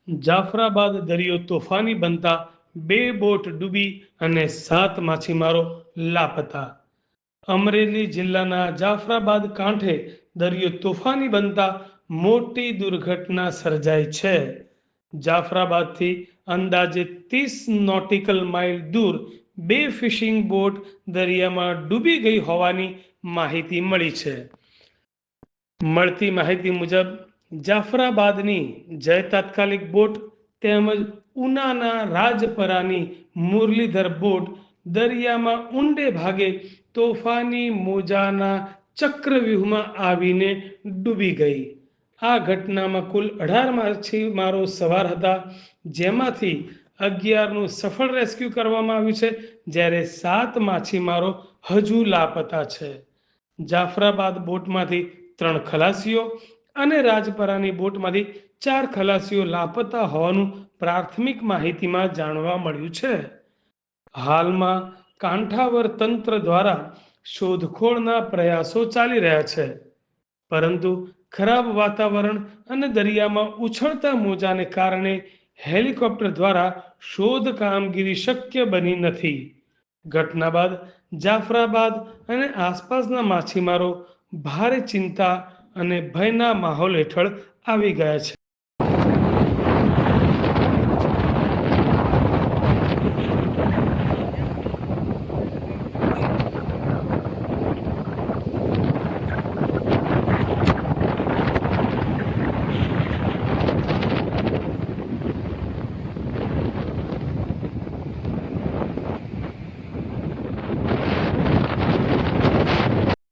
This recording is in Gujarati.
જાફરાબાદ દરિયો તોફાની બનતા 2 બોટ ડૂબી અને 7 માછીમારો લાપતા। અમરેલી જિલ્લાના જાફરાબાદ કાંઠે દરિયો તોફાની બનતા મોટી દુર્ઘટના સર્જાઈ છે। જાફરાબાદથી અંદાજે 30 નોટિકલ માઇલ દૂર 2 ફિશિંગ બોટ દરિયામાં ડૂબી ગઈ હોવાની માહિતી મળી છે। મળતી માહિતી મુજબ જાફરાબાદની જય તાત્કાલિક બોટ તેમજ ઉનાના રાજપરાની મુરલીધર બોટ દરિયામાં ઊંડે ભાગે તોફાની મોજાના ચક્રવ્યૂહમાં આવીને ડૂબી ગઈ। આ ઘટનામાં કુલ 18 માછીમારો સવાર હતા, જેમાંથી 11નું સફળ રેસ્ક્યુ કરવામાં આવ્યું છે, જ્યારે 7 માછીમારો હજુ લાપતા છે। જાફરાબાદ બોટમાંથી 3 ખલાસીઓ અને રાજપરાની બોટમાંથી 4 ખલાસીઓ લાપતા હોવાનું પ્રાથમિક માહિતીમાં જાણવા મળ્યું છે। હાલમાં કાંઠાવર તંત્ર દ્વારા શોધખોળના પ્રયાસો ચાલી રહ્યા છે, પરંતુ ખરાબ વાતાવરણ અને દરિયામાં ઉછળતા મોજાને કારણે હેલિકોપ્ટર દ્વારા શોધ કામગીરી શક્ય બની નથી। ઘટના બાદ જાફરાબાદ અને આસપાસના માછીમારો ભારે ચિંતા અને ભયના માહોલ હેઠળ આવી ગયા છે।